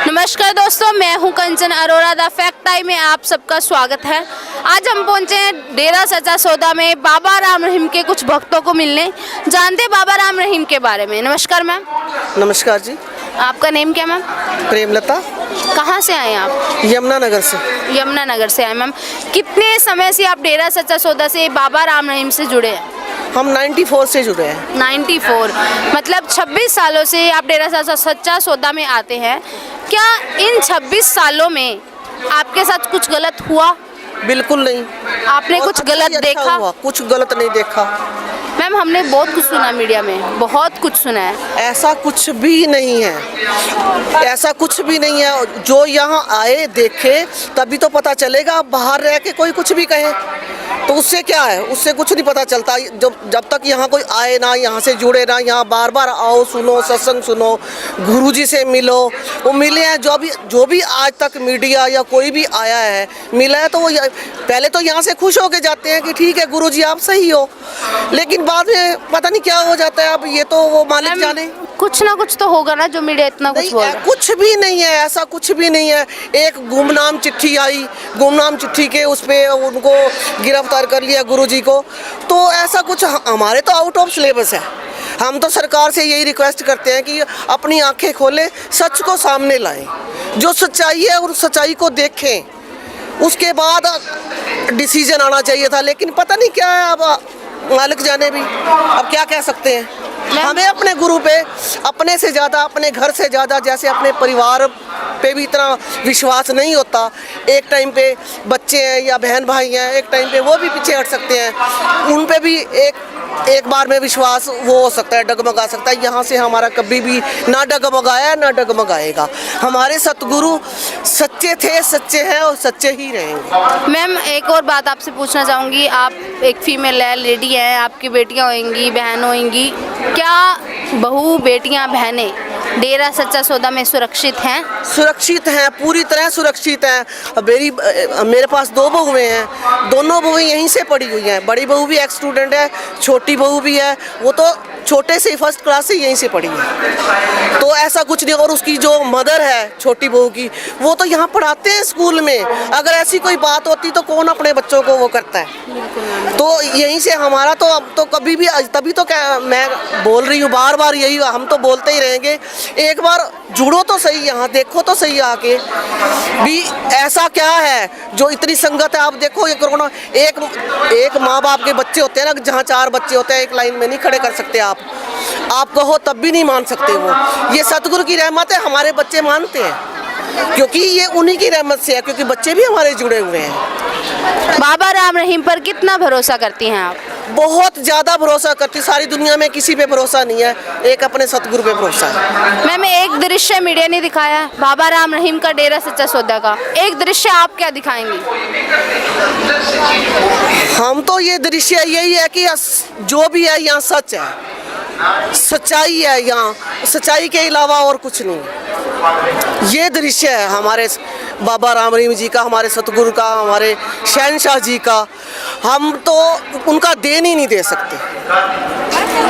नमस्कार दोस्तों, मैं हूं कंचन अरोड़ा। द फैक्ट टाइम में आप सबका स्वागत है। आज हम पहुंचे हैं डेरा सच्चा सौदा में बाबा राम रहीम के कुछ भक्तों को मिलने। जानते बाबा राम रहीम के बारे में। नमस्कार मैम। नमस्कार जी। आपका नेम क्या मैम? प्रेमलता। कहाँ से आए आप? यमुनानगर से। यमुनानगर से आए मैम। कितने समय से आप डेरा सच्चा सौदा से बाबा राम रहीम से जुड़े हैं? हम 94 से जुड़े हैं। 94 मतलब 26 सालों से आप डेरा सच्चा सौदा में आते हैं। क्या इन 26 सालों में आपके साथ कुछ गलत हुआ? बिल्कुल नहीं। आपने कुछ गलत देखा? हुआ, कुछ गलत नहीं देखा। मैम हमने बहुत कुछ सुना, मीडिया में बहुत कुछ सुना है। ऐसा कुछ भी नहीं है, ऐसा कुछ भी नहीं है। जो यहाँ आए देखे तभी तो पता चलेगा। बाहर रह के कोई कुछ भी कहे तो उससे क्या है, उससे कुछ नहीं पता चलता। जब तक यहाँ कोई आए ना, यहाँ से जुड़े ना, यहाँ बार बार आओ, सुनो, सत्संग सुनो, गुरुजी से मिलो। वो मिले हैं जो भी आज तक मीडिया या कोई भी आया है मिला है, तो वो पहले तो यहाँ से खुश होके जाते हैं कि ठीक है गुरुजी आप सही हो, लेकिन बाद में पता नहीं क्या हो जाता है। अब ये तो वो मालिक जाने। कुछ ना कुछ तो होगा ना, जो मीडिया इतना कुछ बोल रहा है। कुछ भी नहीं है, ऐसा कुछ भी नहीं है। एक गुमनाम चिट्ठी आई, गुमनाम चिट्ठी के उस पे उनको गिरफ्तार कर लिया गुरुजी को। तो ऐसा कुछ हमारे तो आउट ऑफ सिलेबस है। हम तो सरकार से यही रिक्वेस्ट करते हैं कि अपनी आंखें खोलें, सच को सामने लाएं, जो सच्चाई है उस सच्चाई को देखें, उसके बाद डिसीजन आना चाहिए था। लेकिन पता नहीं क्या है, अब मालिक जाने भी। अब क्या कह सकते हैं। हमें अपने गुरु पे अपने से ज़्यादा, अपने घर से ज़्यादा, जैसे अपने परिवार पे भी इतना विश्वास नहीं होता। एक टाइम पे बच्चे हैं या बहन भाई हैं, एक टाइम पे वो भी पीछे हट सकते हैं। उन पे भी एक बार में विश्वास वो हो सकता है, डगमगा सकता है। यहाँ से हमारा कभी भी ना डगमगाया ना डगमगाएगा। हमारे सतगुरु सच्चे थे, सच्चे हैं और सच्चे ही रहेंगे। मैम एक और बात आपसे पूछना चाहूँगी। आप एक फीमेल है, लेडी हैं, आपकी बेटियाँ होंगी, बहन होंगी। क्या बहू, बेटियाँ, बहनें डेरा सच्चा सौदा में सुरक्षित हैं? सुरक्षित हैं, पूरी तरह सुरक्षित हैं। मेरे पास 2 बहुएं हैं, दोनों बहुएं यहीं से पढ़ी हुई हैं। बड़ी बहू भी एक्स स्टूडेंट है, छोटी बहू भी है, वो तो छोटे से फर्स्ट क्लास से यहीं से पढ़ी है। तो ऐसा कुछ नहीं। और उसकी जो मदर है छोटी बहू की, वो तो यहाँ पढ़ाते हैं स्कूल में। अगर ऐसी कोई बात होती तो कौन अपने बच्चों को वो करता है। तो यहीं से हमारा तो अब तो कभी भी, तभी तो क्या मैं बोल रही हूँ बार बार यही, हम तो बोलते ही रहेंगे। एक बार जुड़ो तो सही, यहाँ देखो तो सही आके भी ऐसा क्या है जो इतनी संगत है। आप देखो ये कोरोना, एक माँ बाप के बच्चे होते हैं ना, जहाँ 4 बच्चे होते हैं, एक लाइन में नहीं खड़े कर सकते आप कहो तब भी नहीं मान सकते। वो ये सतगुरु की रहमत है। हमारे बच्चे मानते हैं क्योंकि ये उन्हीं की रहमत से है, क्योंकि बच्चे भी हमारे जुड़े हुए हैं। बाबा राम रहीम पर कितना भरोसा करती हैं आप? बहुत ज़्यादा भरोसा करती। सारी दुनिया में किसी पे भरोसा नहीं है, एक अपने सतगुरु पे भरोसा है। मैम एक दृश्य मीडिया ने दिखाया है बाबा राम रहीम का डेरा सच्चा सौदा का, एक दृश्य आप क्या दिखाएंगी? हम तो ये दृश्य यही है कि जो भी है यहाँ सच है, सच्चाई है। यहाँ सच्चाई के अलावा और कुछ नहीं। ये दृश्य है हमारे बाबा राम रहीम जी का, हमारे सतगुरु का, हमारे शहनशाह जी का। हम तो उनका देन ही नहीं दे सकते।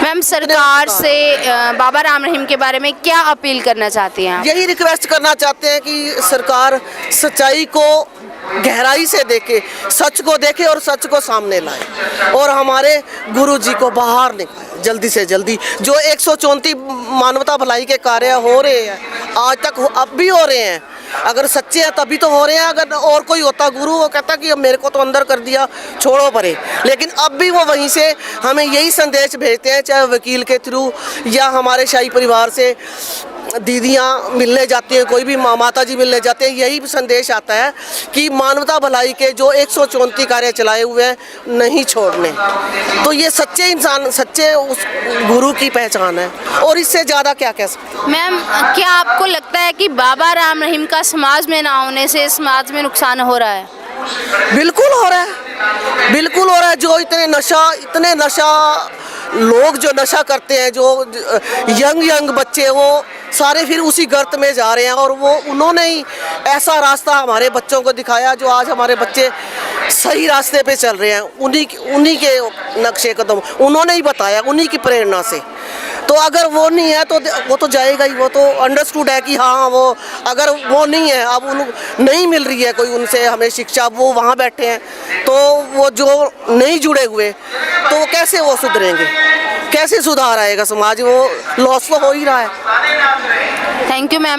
मैम सरकार से बाबा राम रहीम के बारे में क्या अपील करना चाहती हैं आप? यही रिक्वेस्ट करना चाहते हैं कि सरकार सच्चाई को गहराई से देखे, सच को देखे और सच को सामने लाए और हमारे गुरु जी को बाहर निकाले जल्दी से जल्दी। जो 134 मानवता भलाई के कार्य हो रहे हैं आज तक, अब भी हो रहे हैं। अगर सच्चे हैं तभी तो हो रहे हैं। अगर और कोई होता गुरु, वो कहता कि अब मेरे को तो अंदर कर दिया, छोड़ो परे। लेकिन अब भी वो वहीं से हमें यही संदेश भेजते हैं, चाहे वकील के थ्रू या हमारे शाही परिवार से दीदियाँ मिलने जाती हैं, कोई भी माता जी मिलने जाते हैं, यही संदेश आता है कि मानवता भलाई के जो 134 कार्य चलाए हुए हैं नहीं छोड़ने। तो ये सच्चे इंसान, सच्चे उस गुरु की पहचान है और इससे ज़्यादा क्या कह सकते। मैम क्या आपको लगता है कि बाबा राम रहीम का समाज में ना होने से समाज में नुकसान हो रहा है? बिल्कुल हो रहा है, बिल्कुल हो रहा है। जो इतने नशा लोग जो नशा करते हैं, जो यंग बच्चे, वो सारे फिर उसी गर्त में जा रहे हैं। और वो उन्होंने ही ऐसा रास्ता हमारे बच्चों को दिखाया जो आज हमारे बच्चे सही रास्ते पे चल रहे हैं। उन्हीं के नक्शे कदम उन्होंने ही बताया, उन्हीं की प्रेरणा से। तो अगर वो नहीं है तो वो तो जाएगा ही। वो तो अंडरस्टूड है कि हाँ, वो अगर वो नहीं है, अब उनको नहीं मिल रही है कोई उनसे हमें शिक्षा, वो वहाँ बैठे हैं, तो वो जो नहीं जुड़े हुए तो वो कैसे वो सुधरेंगे, कैसे सुधार आएगा समाज? वो लॉस तो हो ही रहा है। Thank you ma'am.